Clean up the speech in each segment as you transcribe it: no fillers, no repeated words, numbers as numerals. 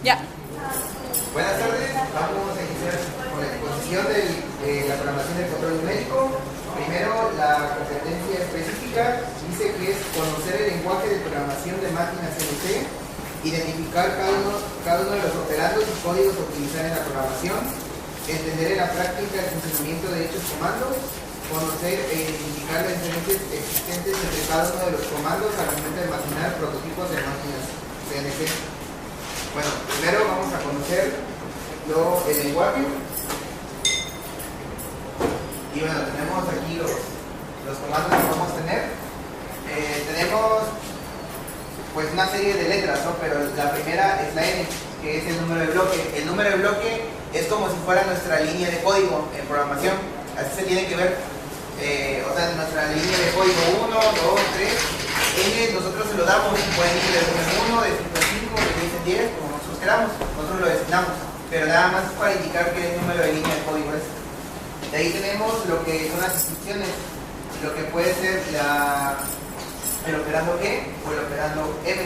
Ya. Buenas tardes, vamos a iniciar con la exposición de la programación del control numérico. Primero, la competencia específica dice que es conocer el lenguaje de programación de máquinas CNC, identificar cada uno de los operandos y códigos a utilizar en la programación, entender en la práctica el funcionamiento de dichos comandos, conocer e identificar las diferencias existentes entre cada uno de los comandos al momento de imaginar prototipos de máquinas CNC. Bueno, primero vamos a conocer el lenguaje. Y bueno, tenemos aquí los comandos que vamos a tener. Tenemos pues una serie de letras, ¿no? Pero la primera es la N, que es el número de bloque. El número de bloque es como si fuera nuestra línea de código en programación. Así se tiene que ver. O sea, nuestra línea de código 1, 2, 3. N nosotros se lo damos, pueden ir de 1, de 5, de 10, como nosotros queramos. Nosotros lo designamos, pero nada más es para indicar qué número de línea de código es. De ahí tenemos lo que son las instrucciones, lo que puede ser el operando G o el operando M.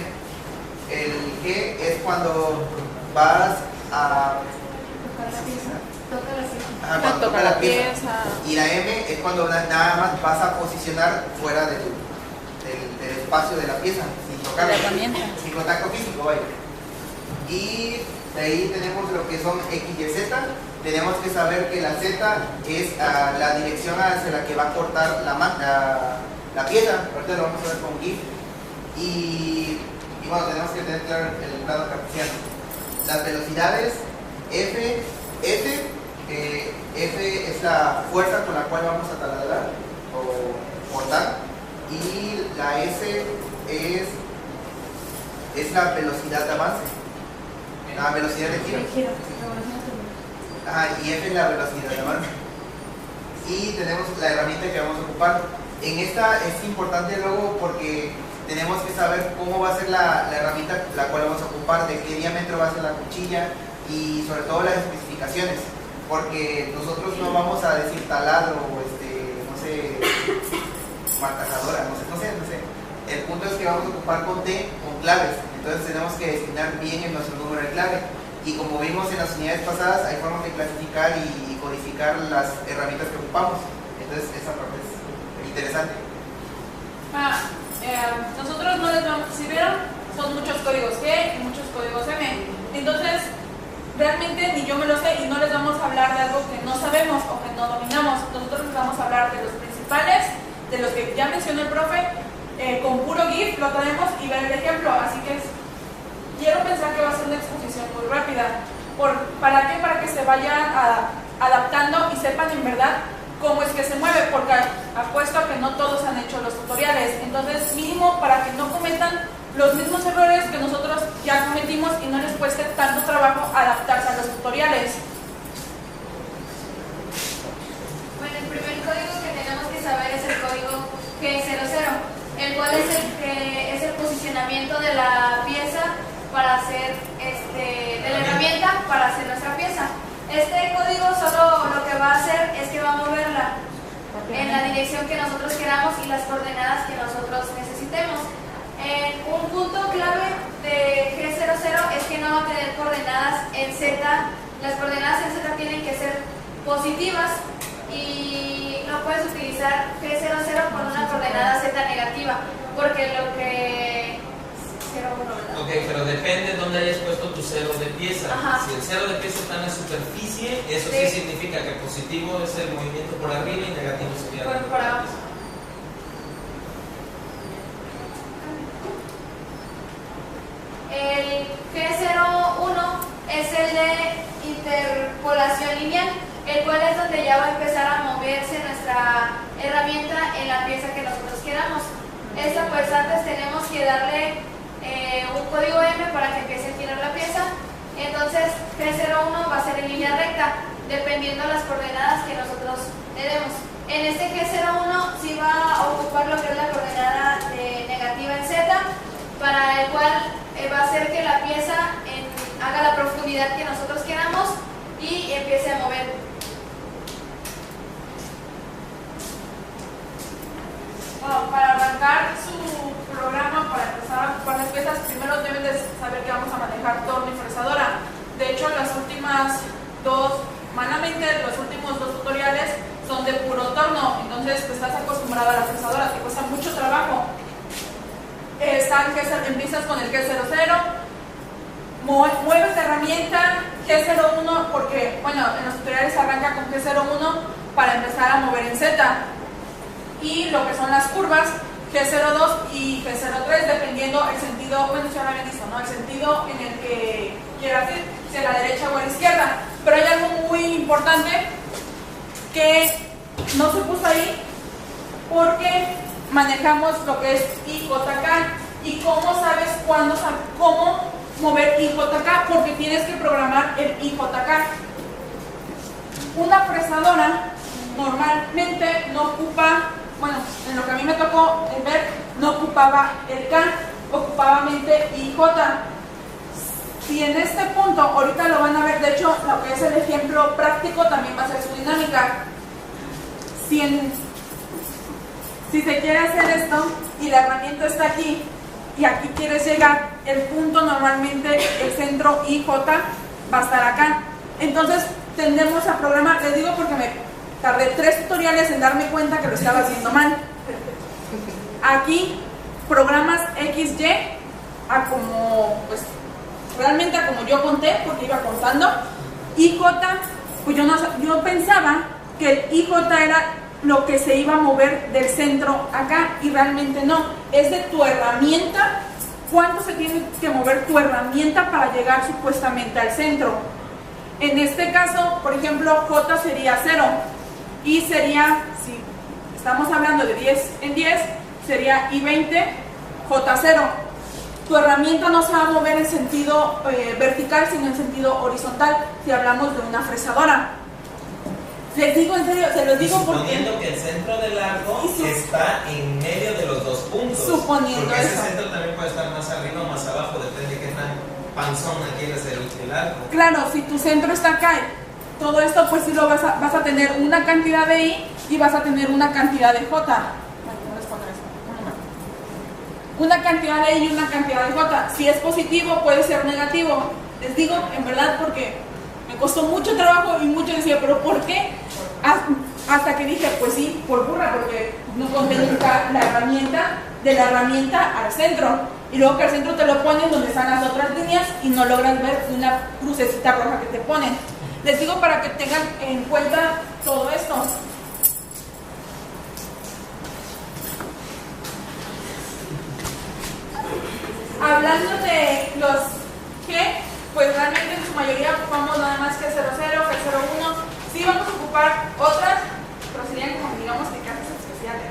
El G es cuando vas a tocar la pieza. Y la M es cuando nada más vas a posicionar fuera del espacio de la pieza, sin tocar la herramienta, sin contacto físico, vaya. Y de ahí tenemos lo que son X y Z. Tenemos que saber que la Z es la dirección hacia la que va a cortar la pieza. Ahorita lo vamos a ver con GIF. Y bueno, tenemos que tener claro el grado cartesiano. Las velocidades F, S, F es la fuerza con la cual vamos a taladrar o cortar. Y la S es la velocidad de avance, la velocidad de giro. Y F es la velocidad de avance. Y tenemos la herramienta que vamos a ocupar. En esta es importante luego porque tenemos que saber cómo va a ser la herramienta la cual vamos a ocupar, de qué diámetro va a ser la cuchilla y sobre todo las especificaciones, porque nosotros no vamos a decir taladro o no sé, marcajadora, no sé. El punto es que vamos a ocupar con T, con claves. Entonces tenemos que designar bien en nuestro número de clave. Y como vimos en las unidades pasadas, hay formas de clasificar y codificar las herramientas que ocupamos. Entonces esa parte es interesante. Nosotros no les vamos, si vieron, son muchos códigos G y muchos códigos M. Entonces, realmente ni yo me lo sé y no les vamos a hablar de algo que no sabemos o que no dominamos. Nosotros les vamos a hablar de los principales, de los que ya mencionó el profe, con puro GIF lo traemos y ver el ejemplo. Así que quiero pensar que va a ser una exposición muy rápida. ¿Para qué? Para que se vayan adaptando y sepan en verdad cómo es que se mueve, porque apuesto a que no todos han hecho los tutoriales. Entonces, mínimo para que no cometan los mismos errores que nosotros ya cometimos y no les cueste tanto trabajo adaptarse a los tutoriales. Bueno, el primer código que tenemos que saber es el código G00, el cual es el posicionamiento de la pieza para hacer de la herramienta para hacer nuestra pieza. Este código solo lo que va a hacer es que va a moverla en la dirección que nosotros queramos y las coordenadas que nosotros necesitemos. Un punto clave de G00 es que no va a tener coordenadas en Z. Las coordenadas en Z tienen que ser positivas y no puedes utilizar G00 con una coordenada Z negativa, porque lo que... Ok, pero depende de dónde hayas puesto tu cero de pieza. Ajá. Si el cero de pieza está en la superficie, eso sí significa que positivo es el movimiento por arriba y negativo sería por abajo. El G01 es el de interpolación lineal, el cual es donde ya va a empezar a moverse nuestra herramienta en la pieza que nosotros queramos. Esta pues antes tenemos que darle un código M para que empiece a girar la pieza. Entonces G01 va a ser en línea recta, dependiendo de las coordenadas que nosotros le demos. En este G01 sí va a ocupar lo que es la coordenada negativa en Z, para el cual va a hacer que la pieza haga la profundidad que nosotros queramos y empiece a mover. Bueno, para arrancar su programa, para empezar a ocupar las piezas, primero deben de saber que vamos a manejar torno y fresadora. hecho, las últimas dos, malamente, los últimos dos tutoriales son de puro torno. Entonces, pues, estás acostumbrado a la fresadora, te cuesta mucho trabajo. Empiezas con el G00, mueves la herramienta G01, porque, bueno, en los tutoriales arranca con G01 para empezar a mover en Z. Y lo que son las curvas, G02 y G03, dependiendo el sentido, bueno, ya lo habían visto, ¿no? El sentido en el que quieras ir, si a la derecha o a la izquierda. Pero hay algo muy importante que no se puso ahí, porque manejamos lo que es IJK. ¿Y cómo sabes cómo mover IJK? Porque tienes que programar el IJK. Una fresadora normalmente no ocupa, bueno, en lo que a mí me tocó ver, no ocupaba el K, ocupaba mente IJ. Si en este punto, ahorita lo van a ver, de hecho, lo que es el ejemplo práctico también va a ser su dinámica. Si se quiere hacer esto y la herramienta está aquí y aquí quieres llegar, el punto normalmente, el centro IJ va a estar acá. Entonces tendemos a programar, les digo porque me tardé 3 tutoriales en darme cuenta que lo estaba haciendo mal. Aquí programas XY a como, pues realmente a como yo conté, porque iba contando. IJ, pues yo pensaba que el IJ era lo que se iba a mover del centro acá, y realmente no, es de tu herramienta, cuánto se tiene que mover tu herramienta para llegar supuestamente al centro. En este caso, por ejemplo, J sería 0, y sería, si estamos hablando de 10 en 10, sería I20, J0. Tu herramienta no se va a mover en sentido vertical, sino en sentido horizontal, si hablamos de una fresadora. Les digo en serio, se los digo suponiendo porque... que el centro del arco está en medio de los dos puntos. Suponiendo porque ese eso. centro también puede estar más arriba o más abajo, depende de qué tan panzona quieres el arco. Claro, si tu centro está acá, todo esto pues sí lo vas a tener una cantidad de I y vas a tener una cantidad de J. Una cantidad de I y una cantidad de J. Si es positivo, puede ser negativo. Les digo, en verdad, porque me costó mucho trabajo y mucho decía, ¿pero por qué? Hasta que dije, pues sí, por burra, porque no conté nunca la herramienta, de la herramienta al centro. Y luego que al centro te lo ponen donde están las otras líneas y no logras ver una crucecita roja que te ponen. Les digo para que tengan en cuenta todo esto. Hablando de los G, pues realmente en su mayoría ocupamos nada más que 00, G01. Sí vamos a ocupar otras, pero serían como digamos que casos especiales.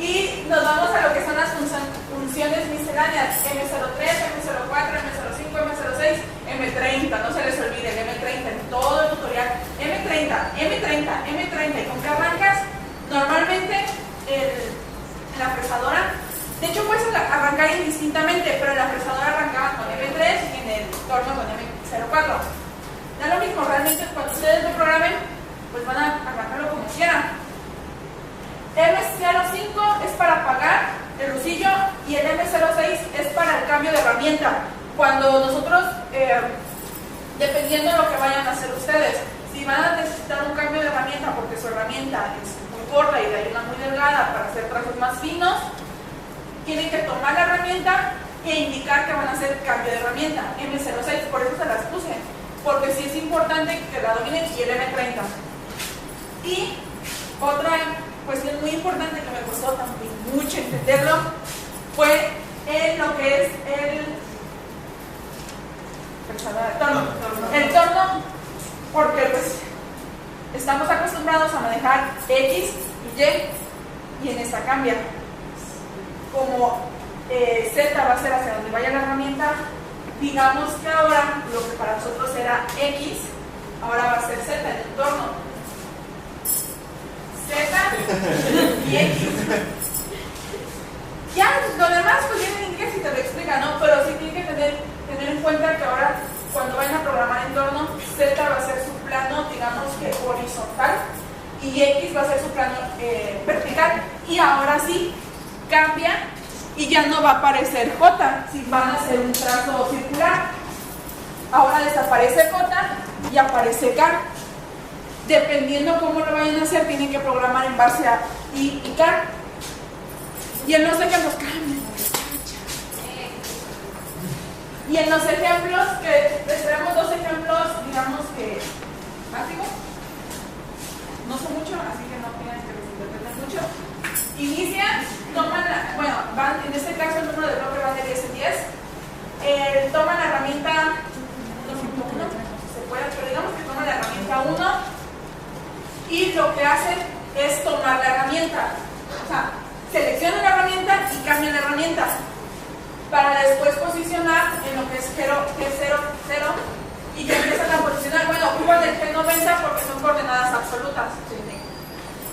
Y nos vamos a lo que son las funciones misceláneas, M03, M04, M05, M06, M30, no se les olvide el M30 en todo el tutorial. M30, M30, M30, ¿y con qué arrancas? Normalmente en la fresadora, de hecho puedes arrancar indistintamente, pero en la fresadora arrancaban con M3 y en el torno con M04. Da lo mismo, realmente cuando ustedes lo programen, pues van a arrancarlo como quieran. M05 es para apagar el usillo y el M06 es para el cambio de herramienta. Cuando nosotros, dependiendo de lo que vayan a hacer ustedes, si van a necesitar un cambio de herramienta porque su herramienta es muy corta y hay una muy delgada para hacer trazos más finos, tienen que tomar la herramienta e indicar que van a hacer cambio de herramienta. M06, por eso se las puse, porque sí es importante que la dominen, y el M30. Y otra cuestión muy importante que me costó también mucho entenderlo fue lo que es el torno. El torno, porque pues estamos acostumbrados a manejar X y Y, y en esta cambia. Como Z va a ser hacia donde vaya la herramienta, digamos que ahora lo que para nosotros era X, ahora va a ser Z en el torno. Z y X. Ya, lo demás pues viene en inglés y te lo explica, ¿no? Pero sí tienen que tener en cuenta que ahora cuando vayan a programar en torno, Z va a ser su plano, digamos que horizontal, y X va a ser su plano vertical. Y ahora sí cambia y ya no va a aparecer J, si van a hacer un trazo circular. ahora desaparece J y aparece K. Dependiendo cómo lo vayan a hacer, tienen que programar en base a I y K. Y en los ejemplos, y en los ejemplos, que les traemos dos ejemplos, digamos que básicos, no son mucho, así que no tienen que les interpreten mucho. Inician, toman, van, en este caso el número de bloque va de 10 en 10, toman la herramienta 2.1, se puede, pero digamos que toman la herramienta 1 y lo que hacen es tomar la herramienta, o sea, seleccionan la herramienta y cambian la herramienta para después posicionar en lo que es 0, 0, y ya empiezan a posicionar, ocupan el G90 porque son coordenadas absolutas.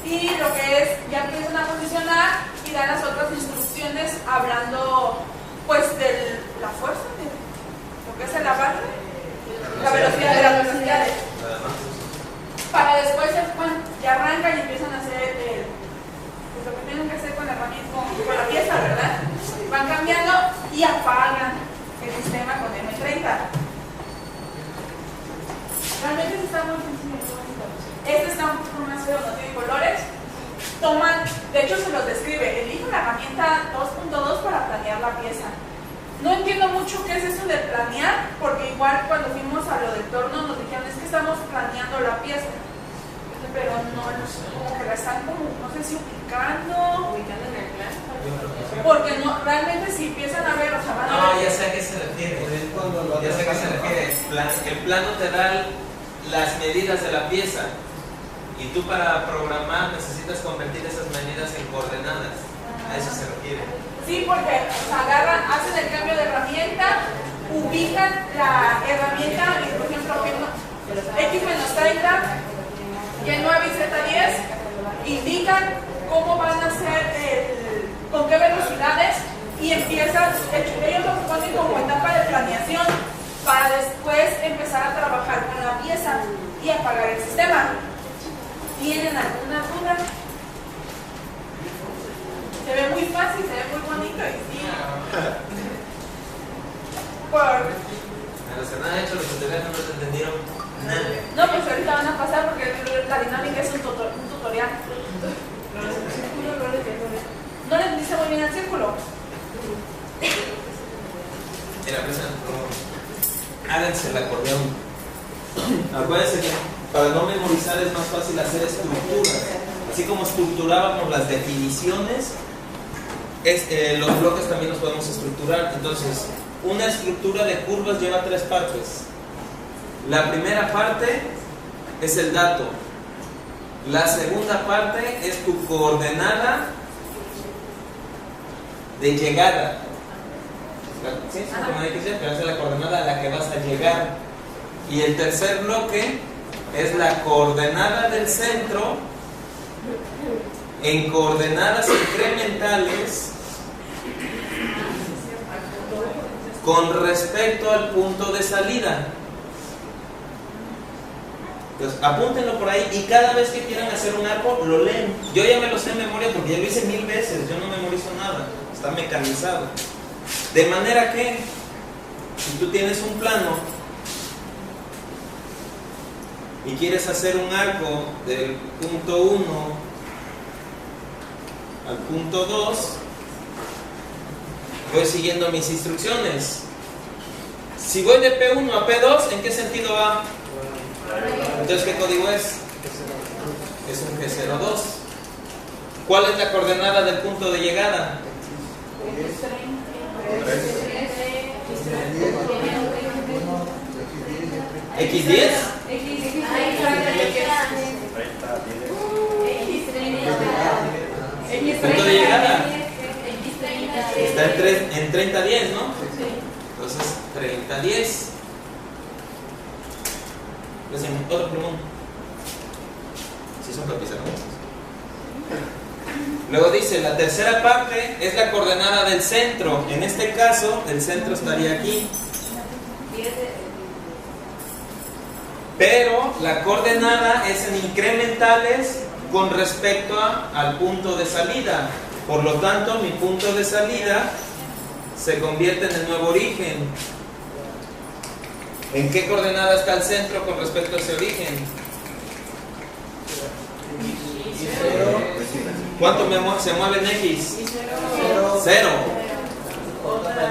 Y lo que es, ya empiezan a posicionar y dan las otras instrucciones hablando pues de la fuerza, de lo que es el avance, la velocidad de las velocidades. Para después, ya arrancan y empiezan a hacer pues lo que tienen que hacer con la herramienta, con la pieza, ¿verdad? Van cambiando y apagan el sistema con M30. Realmente está muy sencillo. Este está un poco más feo, no tiene colores. Toman, de hecho se los describe, eligen la herramienta 2.2 para planear la pieza. No entiendo mucho qué es eso de planear, porque igual cuando fuimos a lo del torno nos dijeron, es que estamos planeando la pieza. Pero no, como que la están como, no sé si ubicando en el plan. Porque no, realmente si empiezan a ver, o sea, van a ver. No, ya sé a qué se refiere. Ya sé a qué se refiere. El plano te da las medidas de la pieza. Y tú para programar necesitas convertir esas medidas en coordenadas. A eso se refiere. Sí, porque agarran, hacen el cambio de herramienta, ubican la herramienta, y por ejemplo, X menos 30, Y9 y Z10, indican cómo van a hacer, con qué velocidades, y empiezan, ellos lo ponen como etapa de planeación, para después empezar a trabajar con la pieza y apagar el sistema. ¿Tienen alguna duda? Se ve muy fácil, se ve muy bonito y sí. A los que no han hecho los tutoriales no te entendieron nada. No, pues ahorita van a pasar porque la dinámica es un tutorial. No le dice muy bien el círculo. Mira, pues, háganse el acordeón. Acuérdense que para no memorizar es más fácil hacer estructuras. Así como estructurábamos las definiciones, los bloques también los podemos estructurar. Entonces, una estructura de curvas lleva 3 partes. La primera parte es el dato. La segunda parte es tu coordenada de llegada. ¿Sí? Como hay que decir, pero es la coordenada a la que vas a llegar. Y el tercer bloque es la coordenada del centro en coordenadas incrementales con respecto al punto de salida. Entonces, apúntenlo por ahí y cada vez que quieran hacer un arco, lo leen. Yo ya me lo sé de memoria porque ya lo hice 1000 veces, yo no memorizo nada, está mecanizado. De manera que, si tú tienes un plano y quieres hacer un arco del punto 1 al punto 2, voy siguiendo mis instrucciones. Si voy de P1 a P2, ¿en qué sentido va? Entonces, ¿qué código es? Es un G02. ¿Cuál es la coordenada del punto de llegada? ¿X10? ¿Punto de llegada? Está en 30-10, ¿no? Entonces, 30-10. Otro plumón. Si son tapiceros. Luego dice, la tercera parte es la coordenada del centro. En este caso, el centro estaría aquí. Pero la coordenada es en incrementales con respecto al punto de salida. Por lo tanto, mi punto de salida se convierte en el nuevo origen. ¿En qué coordenada está el centro con respecto a ese origen? ¿Cuánto se mueve en X? 0.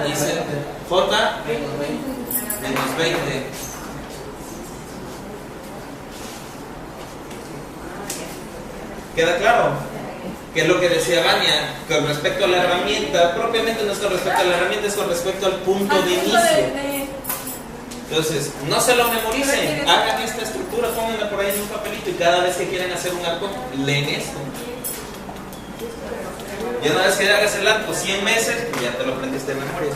Dice J menos 20. ¿Queda claro? ¿Qué es lo que decía Vania? Con respecto a la herramienta, propiamente no es con respecto a la herramienta, es con respecto al punto de inicio. Entonces, no se lo memoricen, hagan esta estructura, pónganla por ahí en un papelito y cada vez que quieren hacer un arco, leen esto. Y una vez que hagas el arco 100 meses, pues ya te lo aprendiste de memoria.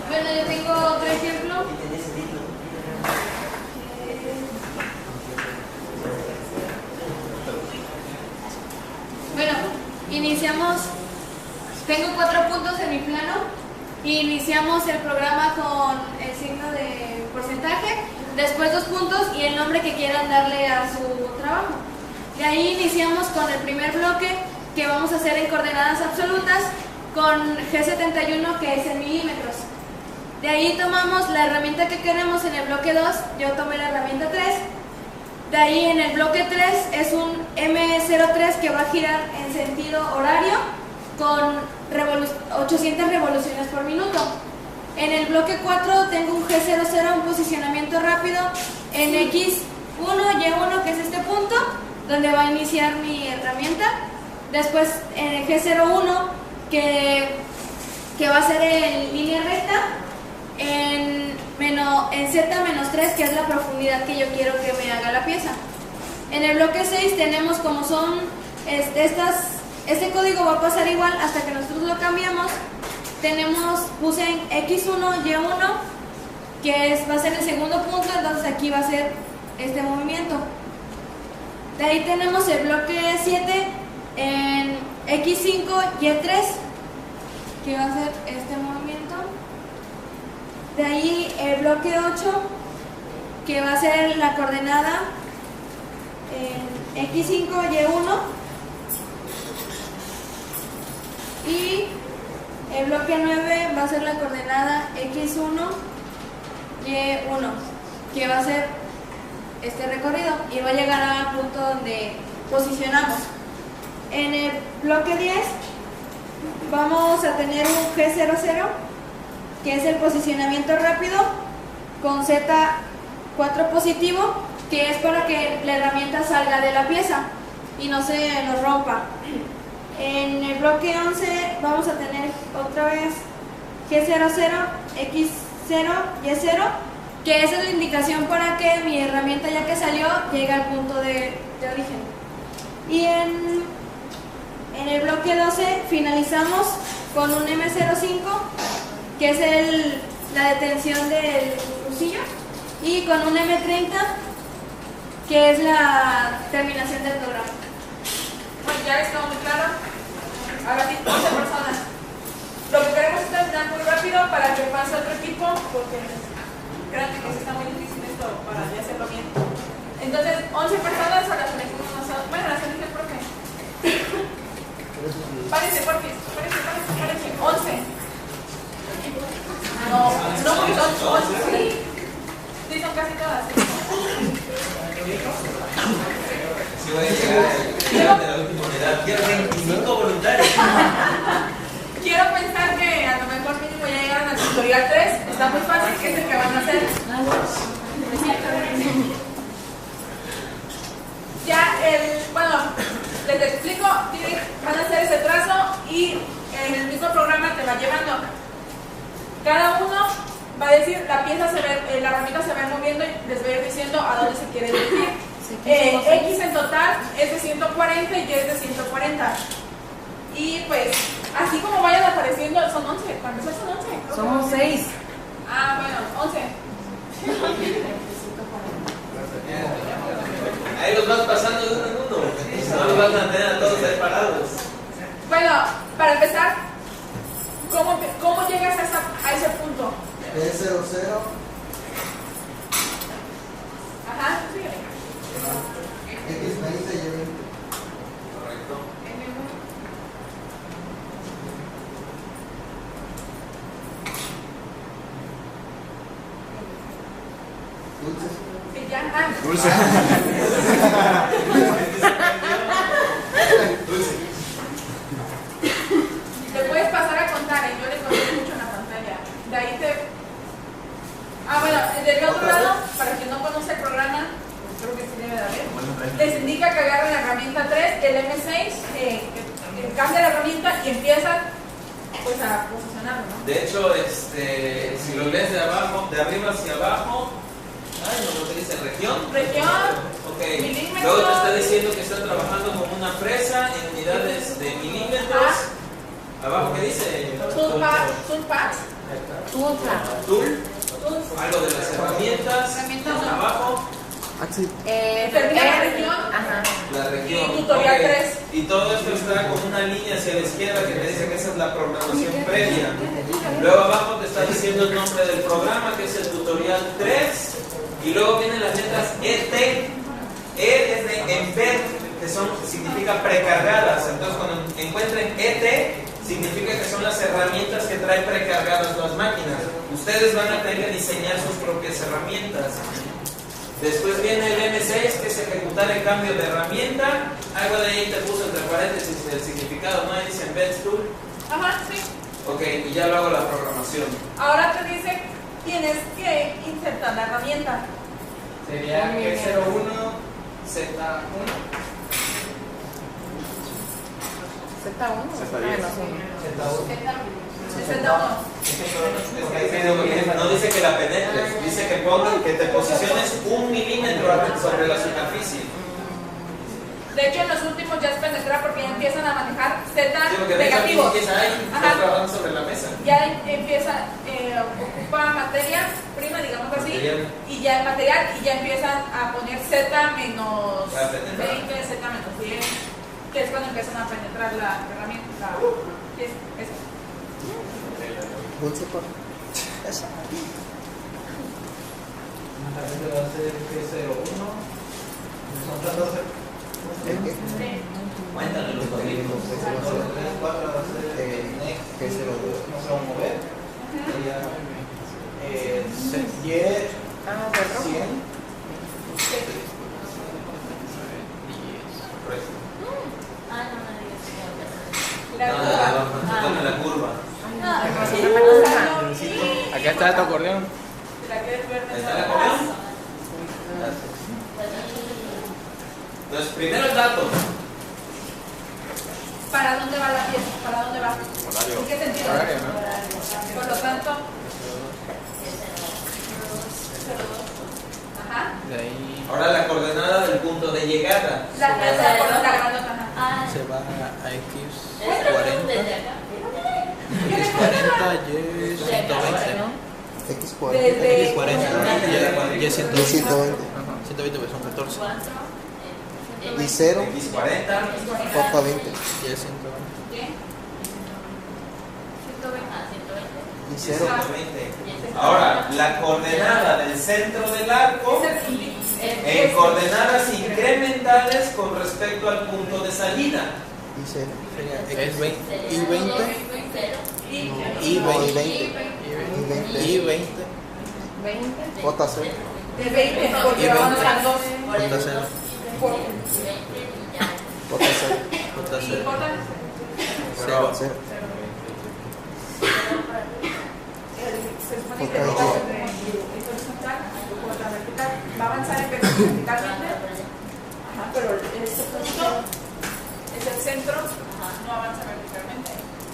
Bueno, yo tengo otro ejemplo. Bueno, iniciamos, tengo 4 puntos en mi plano y iniciamos el programa con el signo de porcentaje, después 2 puntos y el nombre que quieran darle a su trabajo. De ahí iniciamos con el primer bloque que vamos a hacer en coordenadas absolutas con G71, que es en milímetros. De ahí tomamos la herramienta que queremos en el bloque 2, yo tomé la herramienta 3. De ahí en el bloque 3 es un M03 que va a girar en sentido horario con 800 revoluciones por minuto. En el bloque 4 tengo un G00, un posicionamiento rápido en X1, Y1, que es este punto, donde va a iniciar mi herramienta. Después en el G01, que va a ser en línea recta, en Z-3, que es la profundidad que yo quiero que me haga la pieza. En el bloque 6 tenemos como son este código va a pasar igual hasta que nosotros lo cambiamos. Puse en X1, Y1, que va a ser el segundo punto, entonces aquí va a ser este movimiento. De ahí tenemos el bloque 7 en X5, Y3, que va a ser este movimiento. De ahí el bloque 8, que va a ser la coordenada en X5, Y1. Y el bloque 9 va a ser la coordenada X1, Y1, que va a ser este recorrido y va a llegar al punto donde posicionamos. En el bloque 10 vamos a tener un G00, que es el posicionamiento rápido con Z4 positivo, que es para que la herramienta salga de la pieza y no se nos rompa. En el bloque 11 vamos a tener otra vez G00, X0, Y0, que esa es la indicación para que mi herramienta, ya que salió, llegue al punto de origen. Y en el bloque 12 finalizamos con un M05, que es la detención del cursillo, y con un M30, que es la terminación del programa. Bueno, ya está muy claro. Ahora sí, 11 personas. Lo que queremos es terminar muy rápido para que pase otro equipo, porque créanme que está muy difícil esto para ya hacerlo bien. Entonces, 11 personas a las elegimos nosotros. Bueno, las elige el profe. Párense, porfis. Párense. 11. No, son 11. Sí, son casi todas. Si voy a llegar de la última unidad, quiero 25 voluntarios. Quiero pensar que a lo mejor mínimo ya llegaron al tutorial 3. Está muy fácil, que es el que van a hacer. Ya bueno, les explico, van a hacer ese trazo y en el mismo programa te va llevando. Cada uno va a decir, la herramienta se va moviendo y les voy a ir diciendo a dónde se quiere dirigir. X en total es de 140 y Y es de 140. Y pues, así como vayan apareciendo, son 11. Para empezar son 11. Somos 6. Ah, bueno, 11. Ahí los vas pasando de uno en uno, no los vas a tener a todos ahí parados. Bueno, para empezar, ¿cómo llegas a ese punto? G00. Ajá, sí. X20 y Y20. Correcto. Dulces. Que ya, Dulce. te puedes pasar a contar, yo le conté mucho en la pantalla. De ahí te... bueno, del otro lado, para quien no conoce el programa, pues creo que sí debe de haber, les indica que agarren la herramienta 3, el M6, que cambia la herramienta y empiezan pues a posicionarlo, ¿no? De hecho, si lo lees de abajo, de arriba hacia abajo, no lo dice región. Ok. Milímetros. Luego te está diciendo que está trabajando con una fresa en unidades de milímetros. Abajo, ¿qué dice? Toolpath. Tool. Algo de las herramientas. Abajo. Termina la región. La región. Y tutorial Ok. 3. Y todo esto está con una línea hacia la izquierda que te dice que esa es la programación previa. Luego abajo te está diciendo el nombre del programa, que es el tutorial 3. Y luego vienen las letras ET. E es de embed, que significa precargadas. Entonces cuando encuentren ET, significa que son las herramientas que traen precargadas las máquinas. Ustedes van a tener que diseñar sus propias herramientas. Después viene el M6, que es ejecutar el cambio de herramienta. Algo de ahí te puso entre paréntesis el significado, ¿no? Ahí dice Embed Tool. Ajá, sí. Ok, y ya lo hago la programación. Ahora te dice, tienes que insertar la herramienta. Sería E01, Z1. No dice que la penetres, dice que te posiciones 1 milímetro sobre la superficie. De hecho, en los últimos ya es penetrar porque ya empiezan a manejar Z Digo que negativos. empieza ahí, está trabajando sobre la mesa. Ya empieza, ocupa materia prima, digamos así, Material. y ya el material, y ya empiezan a poner Z menos Para penetrar. 20, Z menos 10, que es cuando empiezan a penetrar la herramienta. Es eso. Dulce por. También va a ser G01. Son tantos. Cuéntale los códigos. 3, 4 va a ser next. G02. No se va a mover. Sería Y 100. Dame la curva. Acá está tu acordeón. ¿Está el acordeón? Entonces, primero el dato. ¿Para dónde va la pieza? ¿Para dónde va? ¿En qué sentido? Horario, ¿no? Por lo tanto, ajá. De ahí Ahora la coordenada del punto de llegada. La grandota, ajá. se va a X40. X40, Y120. X40. Desde X40, Y120. 120. 120 pues son 14. Y 0. X40. J20. Y120. Y 0. 120. Ahora, la coordenada del centro del arco en coordenadas incrementales con respecto al punto de salida. Y 0. Sería X20. Y20. Y20. Y20. J0. de 20, porque vamos a 2. J0. J0. J0. 0. Se supone que el horizontal o la vertical va a avanzar verticalmente, pero este punto es el centro, no avanza verticalmente.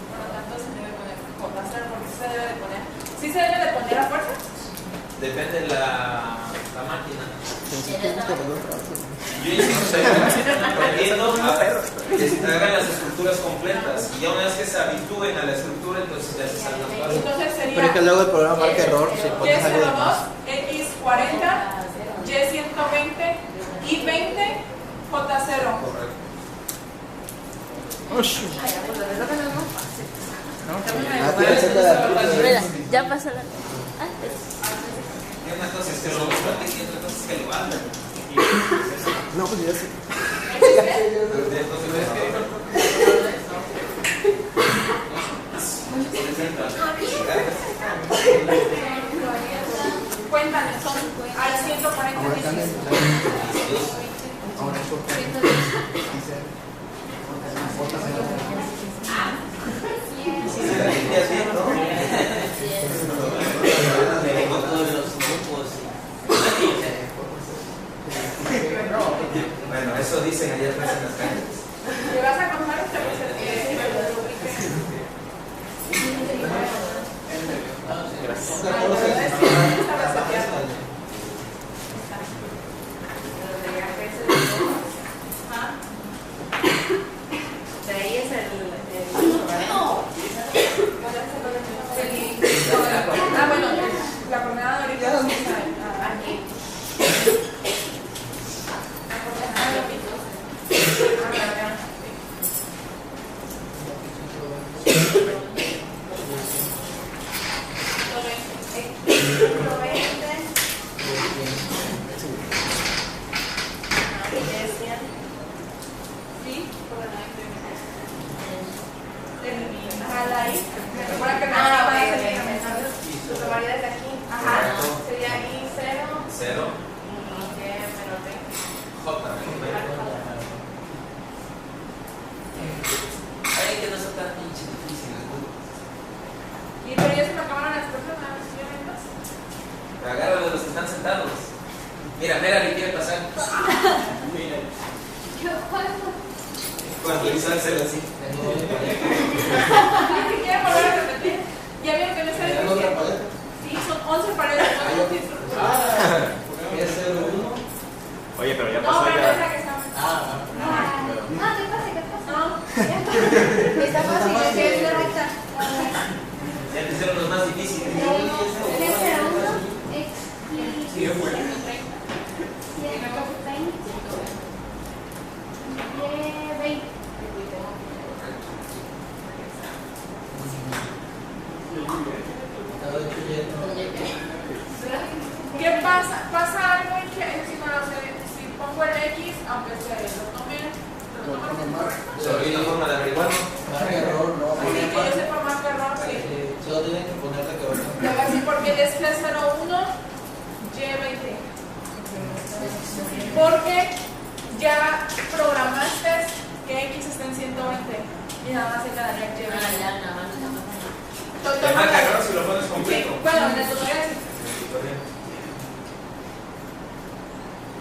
Por lo tanto, se debe poner J0 porque sí se debe de poner. ¿Sí se debe de poner a fuerza? Depende de la máquina. Yo Yo insisto, aprendiendo a que se hagan las estructuras completas. Y ya una vez que se habitúen a la estructura, entonces ya se salgan fácil. Entonces sería Pero es que luego el programa marca error si pones algo de más. Y02, X40, Y120, Y20, J0. Correcto. Ya pasa la. Y una cosa es que lo levanten y otra cosa es que lo hagan. No, pues ya sé. Cuéntame, hay 120 tomaría desde aquí. Ajá. Sería I0. 0. Y Y menos B. J. Ay, que no son tan pinche difíciles. Y pero ya se me acabaron las personas, ¿sí ven más? Agarra de los que están sentados. Mira, Mera le quiere pasar. Cuando Isaac se así. Si quieren volver a repetir, ya vieron que no está difícil. Sí, son 11 paredes, no es estructura. ¿Qué es 0-1? Oye, pero ya No, pasó pero es la ya. que está. No, ¿qué pasa? ¿Qué pasa? No. Está fácil, es que es la recta. Ya empezaron los más difíciles. Sí, yo fui. ¿Qué pasa? Pasa algo en que si, no lo sé, si pongo el X, aunque se lo tome correcto. Solo hay una forma de averiguarlo. Marca error, no. Sí, que yo sepa más que error, sí. Solo tienen que ponerle que va Te voy a decir porque es G01, Y20. Porque ya programaste que X está en 120 y nada más se quedaría Y20. Te marca error si lo pones completo. Sí, bueno, en el tutorial sí.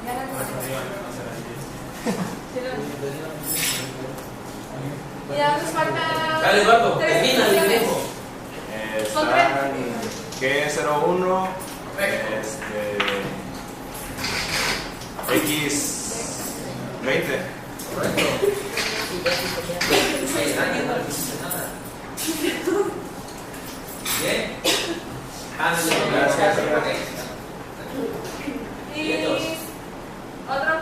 Ya la y ya nos falta. Dale, Eduardo, tres termina el funciones. dibujo. Son Están tres. G01, X20. Correcto. Ahí está, ya no le pusiste nada. Bien. Gracias. Y otro.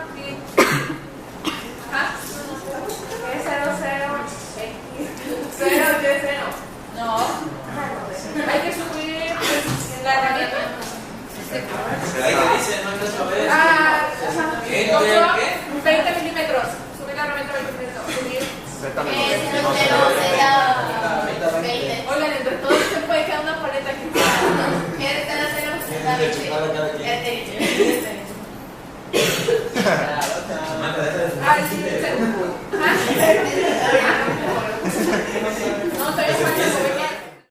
Ajá. Es 0, 0, X. 0, Y 0. No. Hay que subir en la herramienta. Ahí te dice, no hay que saber. Ah, ¿Qué? doctor, ¿Qué? 20 milímetros. Subir la herramienta 20 milímetros. Subir. Oigan, entre todos se puede quedar una paleta aquí. ¿Quieres que la tenemos? Está bien. Samantha, deja de Ah, sí,